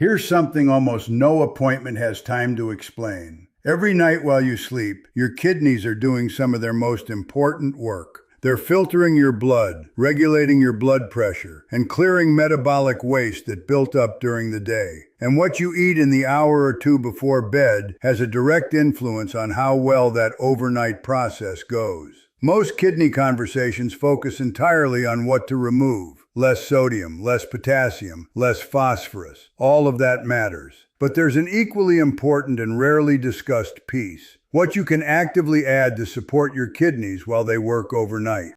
Here's something almost no appointment has time to explain. Every night while you sleep, your kidneys are doing some of their most important work. They're filtering your blood, regulating your blood pressure, and clearing metabolic waste that built up during the day. And what you eat in the hour or two before bed has a direct influence on how well that overnight process goes. Most kidney conversations focus entirely on what to remove. Less sodium, less potassium, less phosphorus. All of that matters. But there's an equally important and rarely discussed piece: what you can actively add to support your kidneys while they work overnight.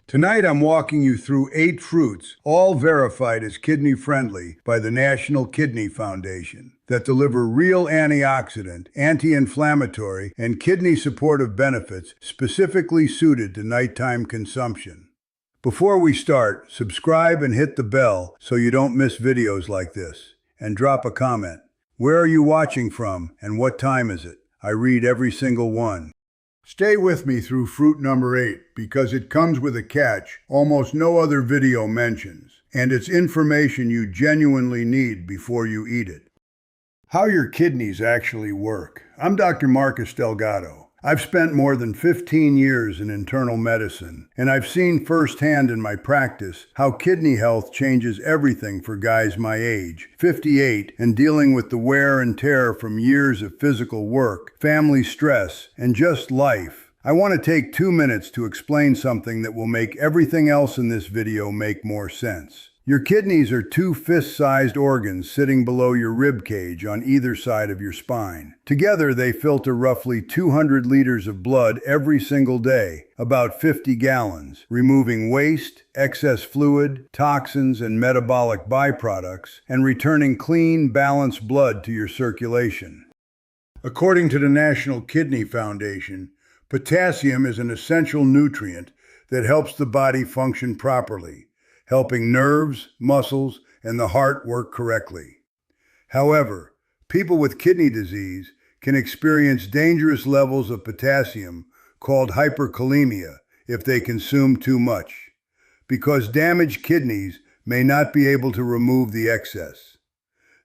Tonight I'm walking you through 8 fruits, all verified as kidney-friendly by the National Kidney Foundation, that deliver real antioxidant, anti-inflammatory, and kidney-supportive benefits specifically suited to nighttime consumption. Before we start, subscribe and hit the bell so you don't miss videos like this. And drop a comment. Where are you watching from and what time is it? I read every single one. Stay with me through fruit number 8 because it comes with a catch almost no other video mentions, and it's information you genuinely need before you eat it. How your kidneys actually work. I'm Dr. Marcus Delgado. I've spent more than 15 years in internal medicine, and I've seen firsthand in my practice how kidney health changes everything for guys my age, 58, and dealing with the wear and tear from years of physical work, family stress, and just life. I want to take 2 minutes to explain something that will make everything else in this video make more sense. Your kidneys are 2 fist-sized organs sitting below your rib cage on either side of your spine. Together, they filter roughly 200 liters of blood every single day, about 50 gallons, removing waste, excess fluid, toxins, and metabolic byproducts, and returning clean, balanced blood to your circulation. According to the National Kidney Foundation, potassium is an essential nutrient that helps the body function properly, helping nerves, muscles, and the heart work correctly. However, people with kidney disease can experience dangerous levels of potassium called hyperkalemia if they consume too much, because damaged kidneys may not be able to remove the excess.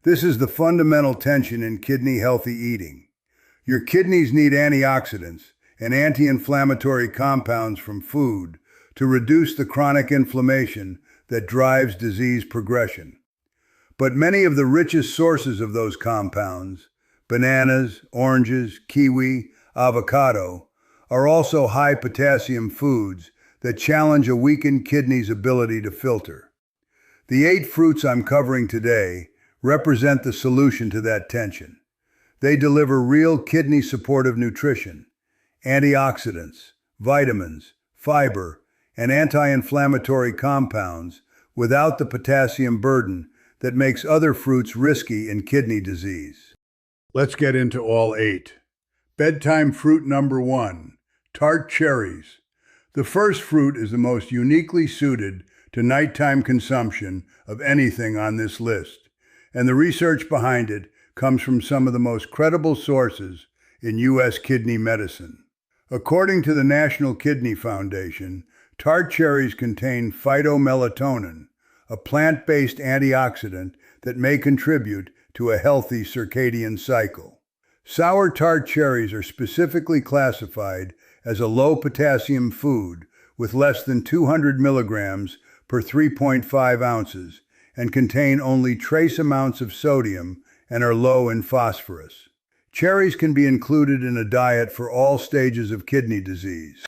This is the fundamental tension in kidney-healthy eating. Your kidneys need antioxidants and anti-inflammatory compounds from food to reduce the chronic inflammation that drives disease progression. But many of the richest sources of those compounds, bananas, oranges, kiwi, avocado, are also high potassium foods that challenge a weakened kidney's ability to filter. The 8 fruits I'm covering today represent the solution to that tension. They deliver real kidney-supportive nutrition, antioxidants, vitamins, fiber, and anti-inflammatory compounds without the potassium burden that makes other fruits risky in kidney disease. Let's get into all 8. Bedtime fruit number 1, Tart cherries. The first fruit is the most uniquely suited to nighttime consumption of anything on this list, and the research behind it comes from some of the most credible sources in U.S. kidney medicine. According to the National Kidney Foundation, Tart cherries contain phytomelatonin, a plant-based antioxidant that may contribute to a healthy circadian cycle. Sour tart cherries are specifically classified as a low-potassium food with less than 200 milligrams per 3.5 ounces and contain only trace amounts of sodium and are low in phosphorus. Cherries can be included in a diet for all stages of kidney disease.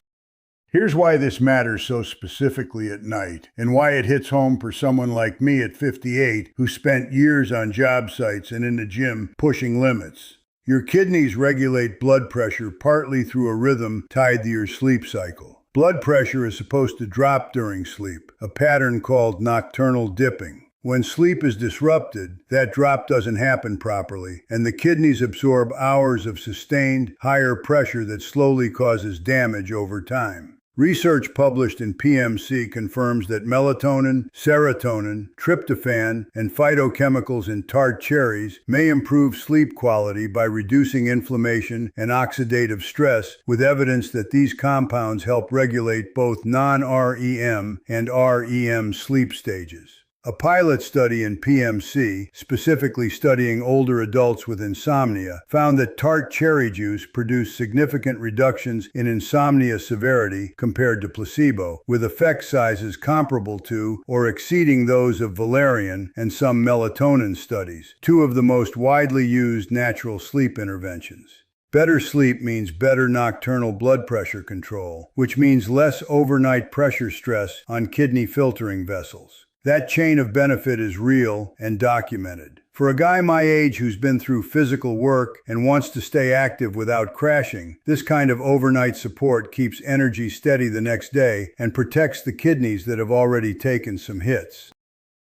Here's why this matters so specifically at night, and why it hits home for someone like me at 58 who spent years on job sites and in the gym pushing limits. Your kidneys regulate blood pressure partly through a rhythm tied to your sleep cycle. Blood pressure is supposed to drop during sleep, a pattern called nocturnal dipping. When sleep is disrupted, that drop doesn't happen properly, and the kidneys absorb hours of sustained, higher pressure that slowly causes damage over time. Research published in PMC confirms that melatonin, serotonin, tryptophan, and phytochemicals in tart cherries may improve sleep quality by reducing inflammation and oxidative stress, with evidence that these compounds help regulate both non-REM and REM sleep stages. A pilot study in PMC, specifically studying older adults with insomnia, found that Tart cherry juice produced significant reductions in insomnia severity compared to placebo, with effect sizes comparable to or exceeding those of valerian and some melatonin studies, two of the most widely used natural sleep interventions. Better sleep means better nocturnal blood pressure control, which means less overnight pressure stress on kidney filtering vessels. That chain of benefit is real and documented. For a guy my age who's been through physical work and wants to stay active without crashing, this kind of overnight support keeps energy steady the next day and protects the kidneys that have already taken some hits.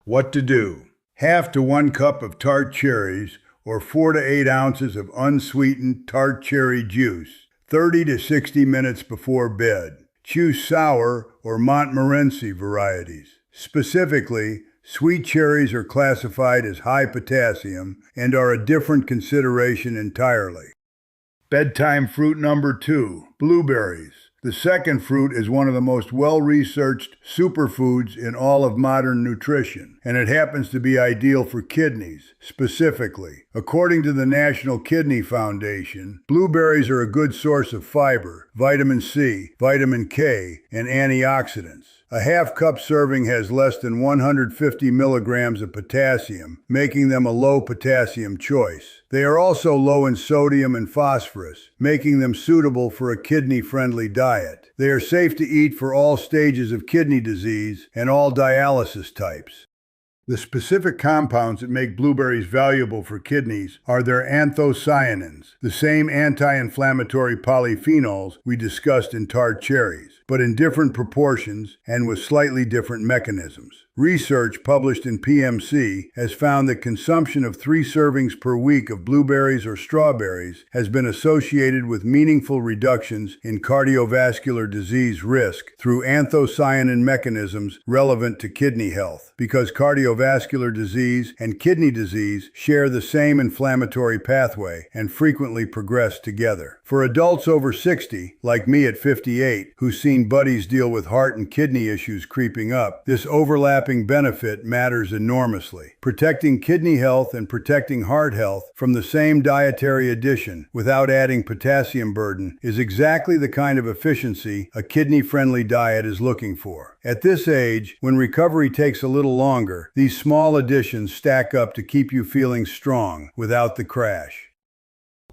What to do? Half to 1 cup of tart cherries or 4 to 8 ounces of unsweetened tart cherry juice, 30 to 60 minutes before bed. Choose sour or Montmorency varieties. Specifically, sweet cherries are classified as high potassium and are a different consideration entirely. Bedtime fruit number 2, blueberries. The second fruit is one of the most well-researched superfoods in all of modern nutrition, and it happens to be ideal for kidneys, specifically. According to the National Kidney Foundation, blueberries are a good source of fiber, vitamin C, vitamin K, and antioxidants. A half-cup serving has less than 150 milligrams of potassium, making them a low potassium choice. They are also low in sodium and phosphorus, making them suitable for a kidney-friendly diet. They are safe to eat for all stages of kidney disease and all dialysis types. The specific compounds that make blueberries valuable for kidneys are their anthocyanins, the same anti-inflammatory polyphenols we discussed in tart cherries, but in different proportions and with slightly different mechanisms. Research published in PMC has found that consumption of 3 servings per week of blueberries or strawberries has been associated with meaningful reductions in cardiovascular disease risk through anthocyanin mechanisms relevant to kidney health, because cardiovascular disease and kidney disease share the same inflammatory pathway and frequently progress together. For adults over 60, like me at 58, who's seen buddies deal with heart and kidney issues creeping up, this overlapping benefit matters enormously. Protecting kidney health and protecting heart health from the same dietary addition without adding potassium burden is exactly the kind of efficiency a kidney-friendly diet is looking for. At this age, when recovery takes a little longer, these small additions stack up to keep you feeling strong without the crash.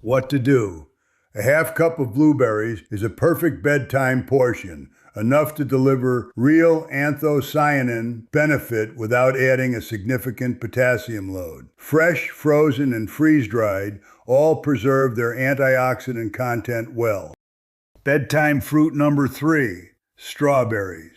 What to do? A half cup of blueberries is a perfect bedtime portion, enough to deliver real anthocyanin benefit without adding a significant potassium load. Fresh, frozen, and freeze-dried all preserve their antioxidant content well. Bedtime fruit number 3, strawberries.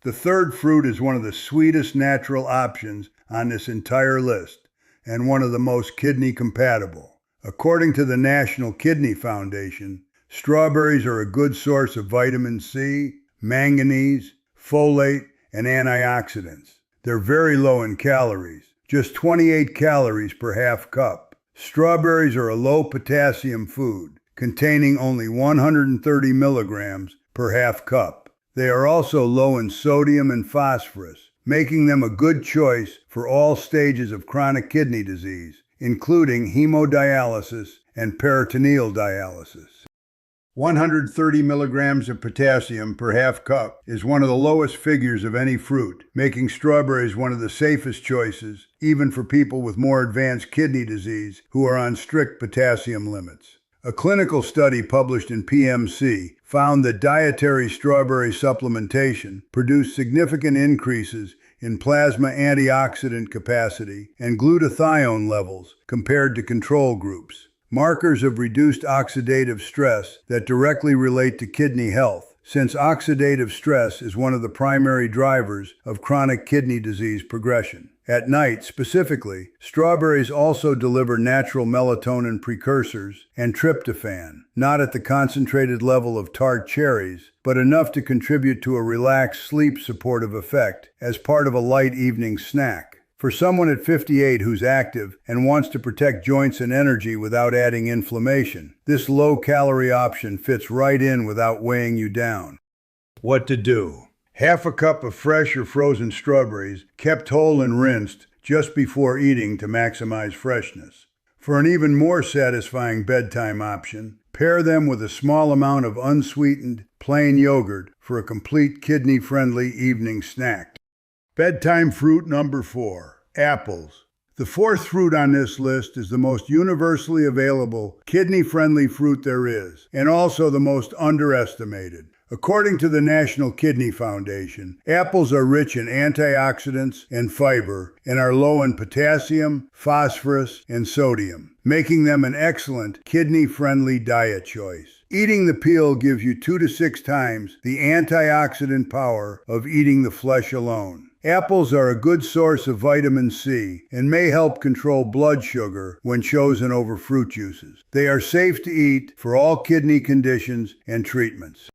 The third fruit is one of the sweetest natural options on this entire list, and one of the most kidney compatible. According to the National Kidney Foundation, strawberries are a good source of vitamin C, manganese, folate, and antioxidants. They're very low in calories, just 28 calories per half cup. Strawberries are a low potassium food, containing only 130 milligrams per half cup. They are also low in sodium and phosphorus, making them a good choice for all stages of chronic kidney disease, including hemodialysis and peritoneal dialysis. 130 milligrams of potassium per half cup is one of the lowest figures of any fruit, making strawberries one of the safest choices, even for people with more advanced kidney disease who are on strict potassium limits. A clinical study published in PMC found that dietary strawberry supplementation produced significant increases in plasma antioxidant capacity and glutathione levels compared to control groups, markers of reduced oxidative stress that directly relate to kidney health, since oxidative stress is one of the primary drivers of chronic kidney disease progression. At night, specifically, strawberries also deliver natural melatonin precursors and tryptophan, not at the concentrated level of tart cherries, but enough to contribute to a relaxed sleep supportive effect as part of a light evening snack. For someone at 58 who's active and wants to protect joints and energy without adding inflammation, this low-calorie option fits right in without weighing you down. What to do? Half a cup of fresh or frozen strawberries, kept whole and rinsed just before eating to maximize freshness. For an even more satisfying bedtime option, pair them with a small amount of unsweetened, plain yogurt for a complete kidney-friendly evening snack. Bedtime fruit number 4, apples. The fourth fruit on this list is the most universally available, kidney-friendly fruit there is, and also the most underestimated. According to the National Kidney Foundation, apples are rich in antioxidants and fiber and are low in potassium, phosphorus, and sodium, making them an excellent kidney-friendly diet choice. Eating the peel gives you 2 to 6 times the antioxidant power of eating the flesh alone. Apples are a good source of vitamin C and may help control blood sugar when chosen over fruit juices. They are safe to eat for all kidney conditions and treatments.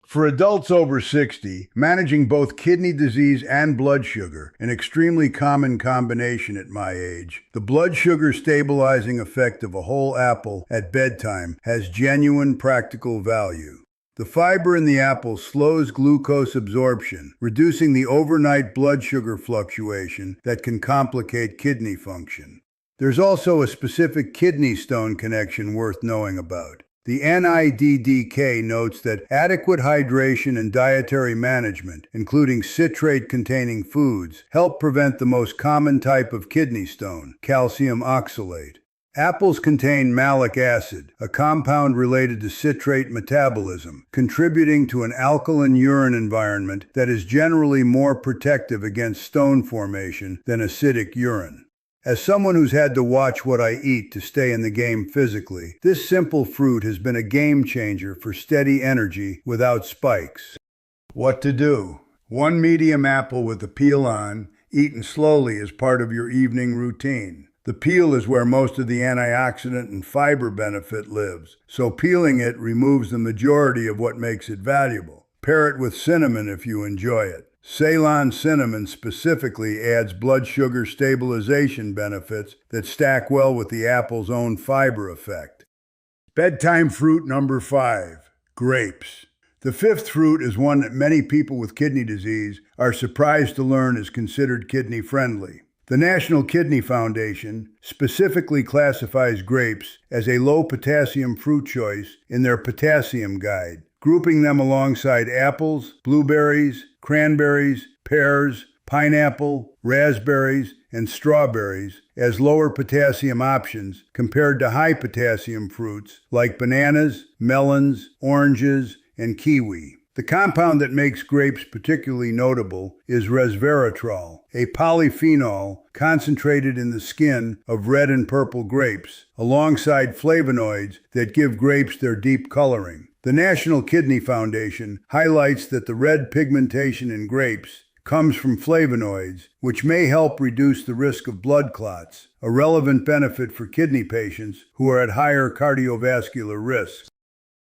For adults over 60, managing both kidney disease and blood sugar, an extremely common combination at my age, the blood sugar stabilizing effect of a whole apple at bedtime has genuine practical value. The fiber in the apple slows glucose absorption, reducing the overnight blood sugar fluctuation that can complicate kidney function. There's also a specific kidney stone connection worth knowing about. The NIDDK notes that adequate hydration and dietary management, including citrate-containing foods, help prevent the most common type of kidney stone, calcium oxalate. Apples contain malic acid, a compound related to citrate metabolism, contributing to an alkaline urine environment that is generally more protective against stone formation than acidic urine. As someone who's had to watch what I eat to stay in the game physically, this simple fruit has been a game changer for steady energy without spikes. What to do? 1 medium apple with the peel on, eaten slowly as part of your evening routine. The peel is where most of the antioxidant and fiber benefit lives, so peeling it removes the majority of what makes it valuable. Pair it with cinnamon if you enjoy it. Ceylon cinnamon specifically adds blood sugar stabilization benefits that stack well with the apple's own fiber effect. Bedtime fruit number 5, grapes. The fifth fruit is one that many people with kidney disease are surprised to learn is considered kidney-friendly. The National Kidney Foundation specifically classifies grapes as a low-potassium fruit choice in their potassium guide, grouping them alongside apples, blueberries, cranberries, pears, pineapple, raspberries, and strawberries as lower potassium options compared to high potassium fruits like bananas, melons, oranges, and kiwi. The compound that makes grapes particularly notable is resveratrol, a polyphenol concentrated in the skin of red and purple grapes, alongside flavonoids that give grapes their deep coloring. The National Kidney Foundation highlights that the red pigmentation in grapes comes from flavonoids, which may help reduce the risk of blood clots, a relevant benefit for kidney patients who are at higher cardiovascular risk.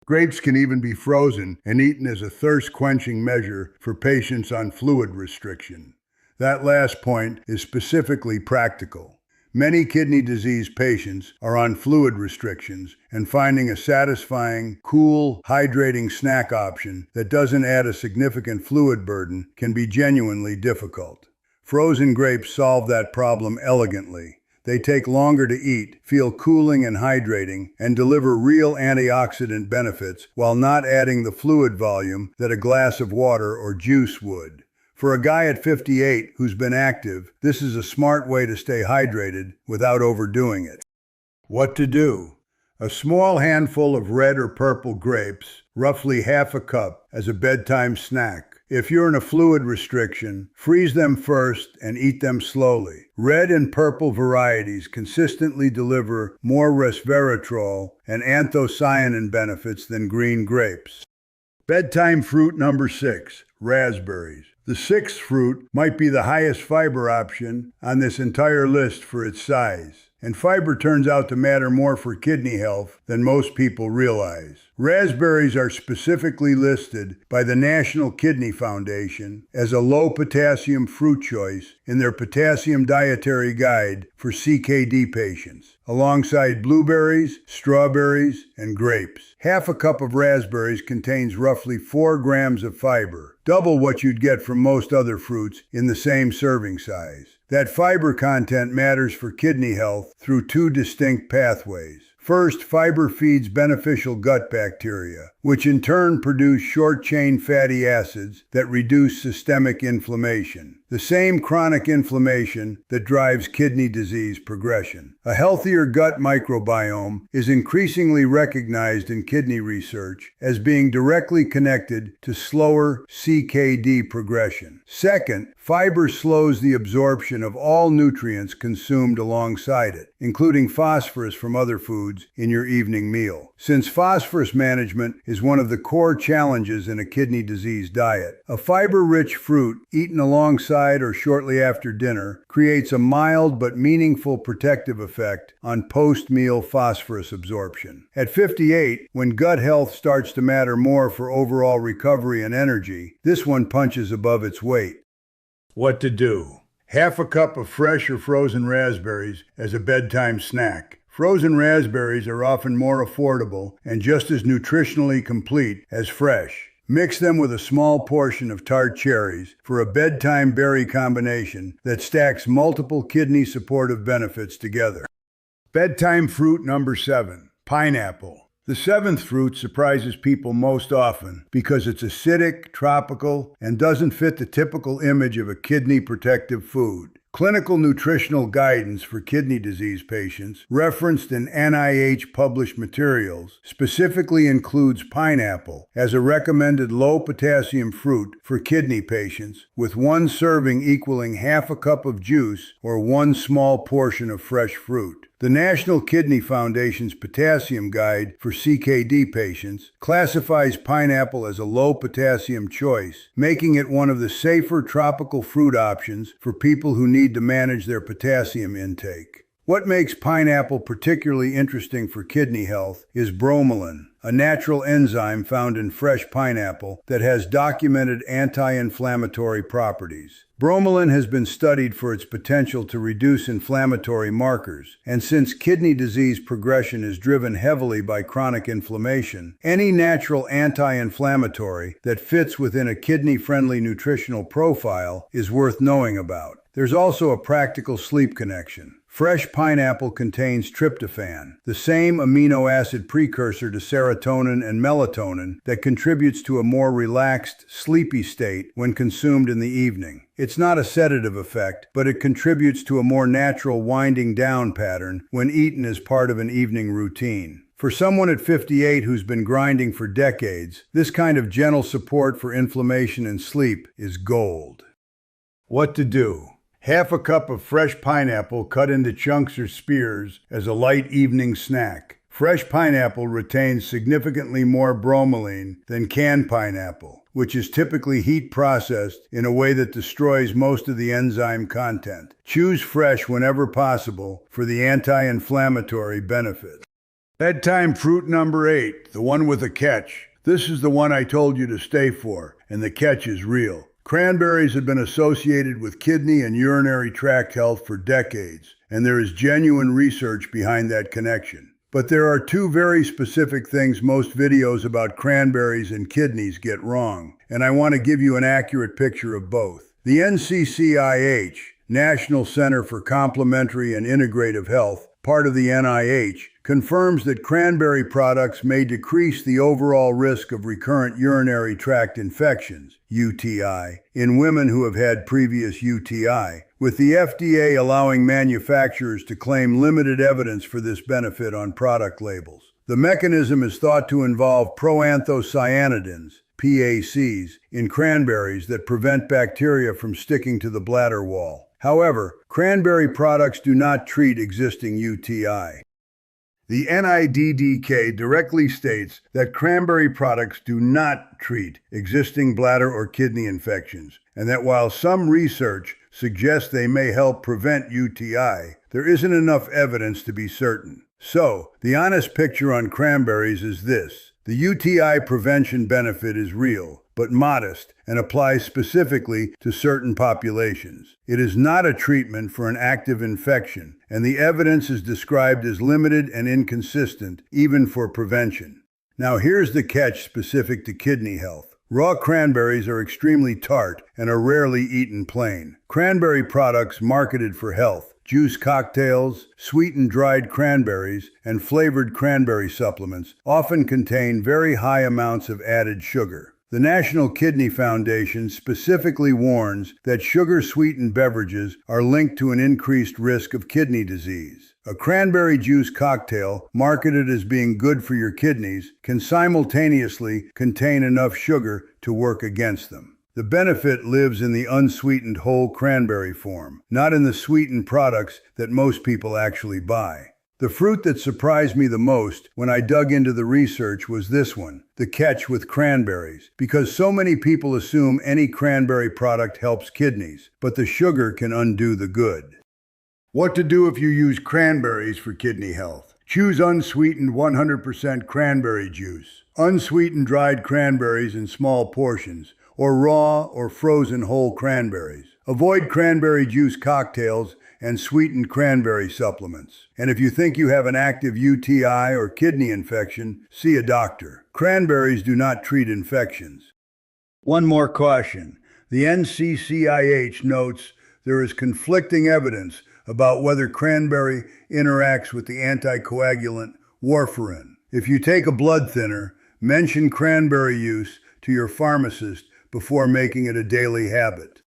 Grapes can even be frozen and eaten as a thirst-quenching measure for patients on fluid restriction. That last point is specifically practical. Many kidney disease patients are on fluid restrictions, and finding a satisfying, cool, hydrating snack option that doesn't add a significant fluid burden can be genuinely difficult. Frozen grapes solve that problem elegantly. They take longer to eat, feel cooling and hydrating, and deliver real antioxidant benefits while not adding the fluid volume that a glass of water or juice would. For a guy at 58 who's been active, this is a smart way to stay hydrated without overdoing it. What to do? A small handful of red or purple grapes, roughly half a cup, as a bedtime snack. If you're in a fluid restriction, freeze them first and eat them slowly. Red and purple varieties consistently deliver more resveratrol and anthocyanin benefits than green grapes. Bedtime fruit number 6, raspberries. The sixth fruit might be the highest fiber option on this entire list for its size. And fiber turns out to matter more for kidney health than most people realize. Raspberries are specifically listed by the National Kidney Foundation as a low potassium fruit choice in their Potassium Dietary Guide for CKD patients, alongside blueberries, strawberries, and grapes. Half a cup of raspberries contains roughly 4 grams of fiber, double what you'd get from most other fruits in the same serving size. That fiber content matters for kidney health through 2 distinct pathways. First, fiber feeds beneficial gut bacteria, which in turn produce short-chain fatty acids that reduce systemic inflammation, the same chronic inflammation that drives kidney disease progression. A healthier gut microbiome is increasingly recognized in kidney research as being directly connected to slower CKD progression. Second, fiber slows the absorption of all nutrients consumed alongside it, including phosphorus from other foods in your evening meal. Since phosphorus management is one of the core challenges in a kidney disease diet, a fiber-rich fruit eaten alongside or shortly after dinner creates a mild but meaningful protective effect on post-meal phosphorus absorption. At 58, when gut health starts to matter more for overall recovery and energy, this one punches above its weight. What to do? Half a cup of fresh or frozen raspberries as a bedtime snack. Frozen raspberries are often more affordable and just as nutritionally complete as fresh. Mix them with a small portion of Tart cherries for a bedtime berry combination that stacks multiple kidney supportive benefits together. Bedtime fruit number 7, pineapple. The 7th fruit surprises people most often because it's acidic, tropical, and doesn't fit the typical image of a kidney protective food. Clinical nutritional guidance for kidney disease patients, referenced in NIH-published materials, specifically includes pineapple as a recommended low-potassium fruit for kidney patients, with 1 serving equaling half a cup of juice or 1 small portion of fresh fruit. The National Kidney Foundation's Potassium Guide for CKD patients classifies pineapple as a low-potassium choice, making it one of the safer tropical fruit options for people who need to manage their potassium intake. What makes pineapple particularly interesting for kidney health is bromelain, a natural enzyme found in fresh pineapple that has documented anti-inflammatory properties. Bromelain has been studied for its potential to reduce inflammatory markers, and since kidney disease progression is driven heavily by chronic inflammation, any natural anti-inflammatory that fits within a kidney-friendly nutritional profile is worth knowing about. There's also a practical sleep connection. Fresh pineapple contains tryptophan, the same amino acid precursor to serotonin and melatonin that contributes to a more relaxed, sleepy state when consumed in the evening. It's not a sedative effect, but it contributes to a more natural winding down pattern when eaten as part of an evening routine. For someone at 58 who's been grinding for decades, this kind of gentle support for inflammation and sleep is gold. What to do? Half a cup of fresh pineapple cut into chunks or spears as a light evening snack. Fresh pineapple retains significantly more bromelain than canned pineapple, which is typically heat processed in a way that destroys most of the enzyme content. Choose fresh whenever possible for the anti-inflammatory benefit. Bedtime fruit number 8, the one with a catch. This is the one I told you to stay for, and the catch is real. Cranberries have been associated with kidney and urinary tract health for decades, and there is genuine research behind that connection. But there are 2 very specific things most videos about cranberries and kidneys get wrong, and I want to give you an accurate picture of both. The NCCIH, National Center for Complementary and Integrative Health, part of the NIH, confirms that cranberry products may decrease the overall risk of recurrent urinary tract infections, UTI, in women who have had previous UTI, with the FDA allowing manufacturers to claim limited evidence for this benefit on product labels. The mechanism is thought to involve proanthocyanidins, PACs, in cranberries that prevent bacteria from sticking to the bladder wall. However, cranberry products do not treat existing UTI. The NIDDK directly states that cranberry products do not treat existing bladder or kidney infections, and that while some research suggest they may help prevent UTI, there isn't enough evidence to be certain. So, the honest picture on cranberries is this. The UTI prevention benefit is real, but modest, and applies specifically to certain populations. It is not a treatment for an active infection, and the evidence is described as limited and inconsistent, even for prevention. Now here's the catch specific to kidney health. Raw cranberries are extremely tart and are rarely eaten plain. Cranberry products marketed for health, juice cocktails, sweetened dried cranberries, and flavored cranberry supplements often contain very high amounts of added sugar. The National Kidney Foundation specifically warns that sugar-sweetened beverages are linked to an increased risk of kidney disease. A cranberry juice cocktail, marketed as being good for your kidneys, can simultaneously contain enough sugar to work against them. The benefit lives in the unsweetened whole cranberry form, not in the sweetened products that most people actually buy. The fruit that surprised me the most when I dug into the research was this one, the catch with cranberries, because so many people assume any cranberry product helps kidneys, but the sugar can undo the good. What to do if you use cranberries for kidney health? Choose unsweetened 100% cranberry juice, unsweetened dried cranberries in small portions, or raw or frozen whole cranberries. Avoid cranberry juice cocktails and sweetened cranberry supplements. And if you think you have an active UTI or kidney infection, see a doctor. Cranberries do not treat infections. One more caution. The NCCIH notes there is conflicting evidence about whether cranberry interacts with the anticoagulant warfarin. If you take a blood thinner, mention cranberry use to your pharmacist before making it a daily habit.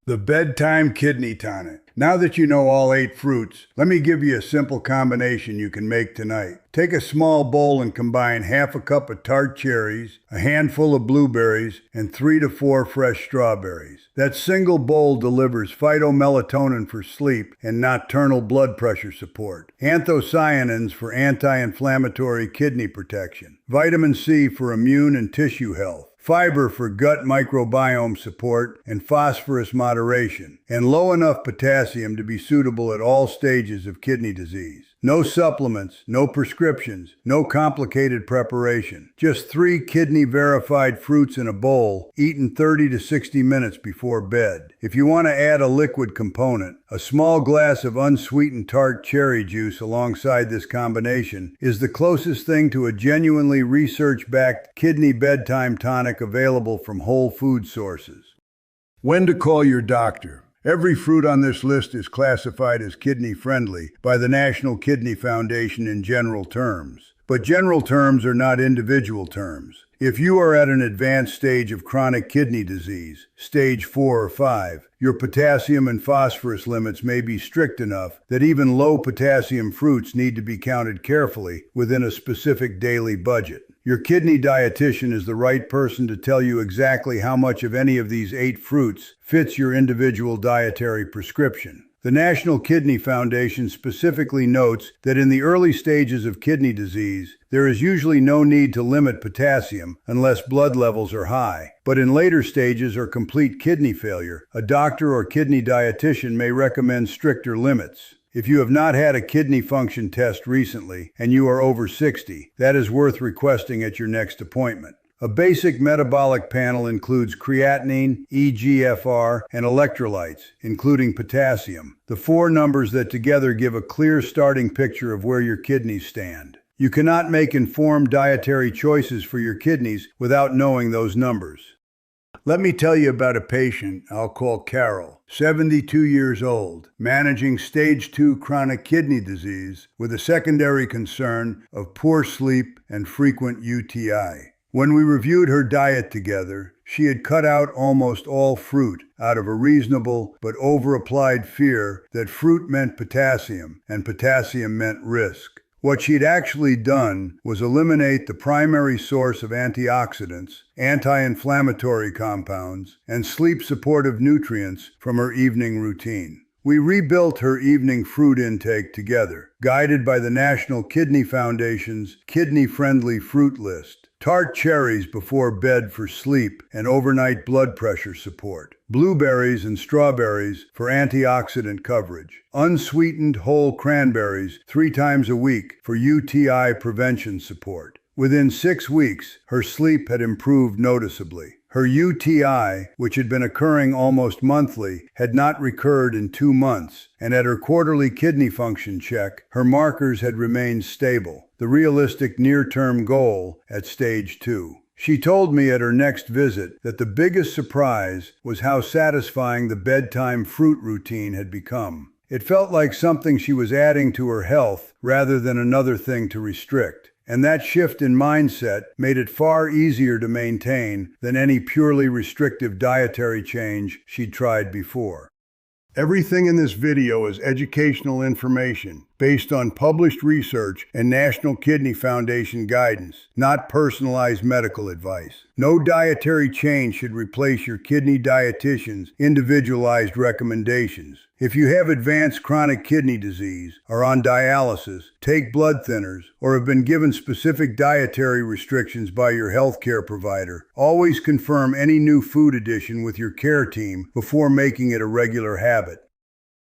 The bedtime kidney tonic. Now that you know all 8 fruits, let me give you a simple combination you can make tonight. Take a small bowl and combine half a cup of Tart cherries, a handful of blueberries, and 3 to 4 fresh strawberries. That single bowl delivers phytomelatonin for sleep and nocturnal blood pressure support, anthocyanins for anti-inflammatory kidney protection, vitamin C for immune and tissue health, fiber for gut microbiome support and phosphorus moderation, and low enough potassium to be suitable at all stages of kidney disease. No supplements, no prescriptions, no complicated preparation. Just 3 kidney-verified fruits in a bowl, eaten 30 to 60 minutes before bed. If you want to add a liquid component, a small glass of unsweetened tart cherry juice alongside this combination is the closest thing to a genuinely research-backed kidney bedtime tonic available from whole food sources. When to call your doctor. Every fruit on this list is classified as kidney-friendly by the National Kidney Foundation in general terms. But general terms are not individual terms. If you are at an advanced stage of chronic kidney disease, stage 4 or 5, your potassium and phosphorus limits may be strict enough that even low potassium fruits need to be counted carefully within a specific daily budget. Your kidney dietitian is the right person to tell you exactly how much of any of these 8 fruits fits your individual dietary prescription. The National Kidney Foundation specifically notes that in the early stages of kidney disease, there is usually no need to limit potassium unless blood levels are high. But in later stages or complete kidney failure, a doctor or kidney dietitian may recommend stricter limits. If you have not had a kidney function test recently and you are over 60, that is worth requesting at your next appointment. A basic metabolic panel includes creatinine, eGFR, and electrolytes, including potassium, the 4 numbers that together give a clear starting picture of where your kidneys stand. You cannot make informed dietary choices for your kidneys without knowing those numbers. Let me tell you about a patient I'll call Carol, 72 years old, managing stage 2 chronic kidney disease with a secondary concern of poor sleep and frequent UTI. When we reviewed her diet together, she had cut out almost all fruit out of a reasonable but over-applied fear that fruit meant potassium and potassium meant risk. What she'd actually done was eliminate the primary source of antioxidants, anti-inflammatory compounds, and sleep-supportive nutrients from her evening routine. We rebuilt her evening fruit intake together, guided by the National Kidney Foundation's kidney-friendly fruit list. Tart cherries before bed for sleep and overnight blood pressure support. Blueberries and strawberries for antioxidant coverage. Unsweetened whole cranberries 3 times a week for UTI prevention support. Within 6 weeks, her sleep had improved noticeably. Her UTI, which had been occurring almost monthly, had not recurred in 2 months, and at her quarterly kidney function check, her markers had remained stable, the realistic near-term goal at stage 2. She told me at her next visit that the biggest surprise was how satisfying the bedtime fruit routine had become. It felt like something she was adding to her health rather than another thing to restrict. And that shift in mindset made it far easier to maintain than any purely restrictive dietary change she'd tried before. Everything in this video is educational information based on published research and National Kidney Foundation guidance, not personalized medical advice. No dietary change should replace your kidney dietitian's individualized recommendations. If you have advanced chronic kidney disease, are on dialysis, take blood thinners, or have been given specific dietary restrictions by your healthcare provider, always confirm any new food addition with your care team before making it a regular habit.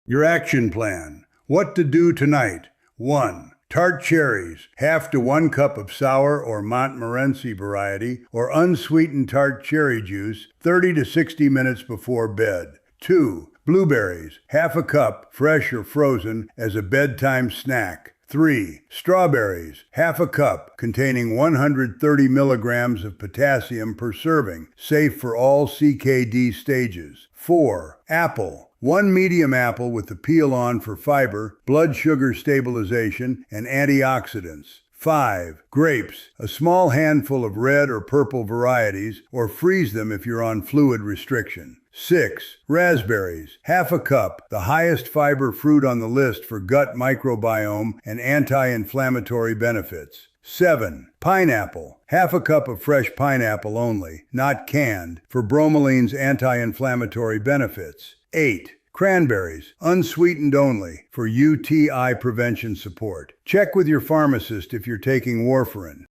Your action plan. What to do tonight. 1. Tart cherries, half to 1 cup of sour or Montmorency variety, or unsweetened tart cherry juice 30 to 60 minutes before bed. 2. Blueberries, half a cup, fresh or frozen, as a bedtime snack. 3. Strawberries, half a cup, containing 130 milligrams of potassium per serving, safe for all CKD stages. 4. Apple, 1 medium apple with the peel on for fiber, blood sugar stabilization, and antioxidants. 5. Grapes, a small handful of red or purple varieties, or freeze them if you're on fluid restriction. 6. Raspberries, half a cup, the highest fiber fruit on the list for gut microbiome and anti-inflammatory benefits. 7. Pineapple, half a cup of fresh pineapple only, not canned, for bromeline's anti-inflammatory benefits. 8. Cranberries, unsweetened only, for UTI prevention support. Check with your pharmacist if you're taking warfarin.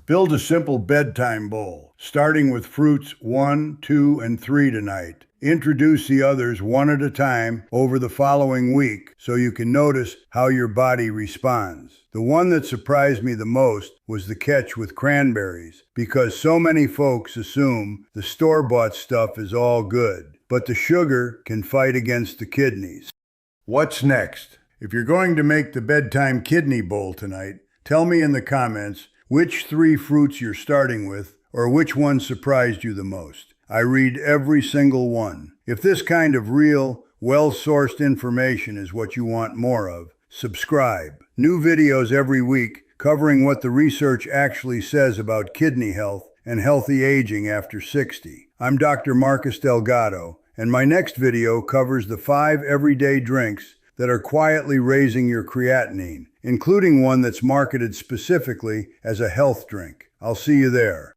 Build a simple bedtime bowl, starting with fruits 1, 2, and 3 tonight. Introduce the others one at a time over the following week so you can notice how your body responds. The one that surprised me the most was the catch with cranberries, because so many folks assume the store-bought stuff is all good, but the sugar can fight against the kidneys. What's next? If you're going to make the bedtime kidney bowl tonight, tell me in the comments which 3 fruits you're starting with, or which one surprised you the most. I read every single one. If this kind of real, well-sourced information is what you want more of, subscribe. New videos every week covering what the research actually says about kidney health and healthy aging after 60. I'm Dr. Marcus Delgado, and my next video covers the 5 everyday drinks that are quietly raising your creatinine, including one that's marketed specifically as a health drink. I'll see you there.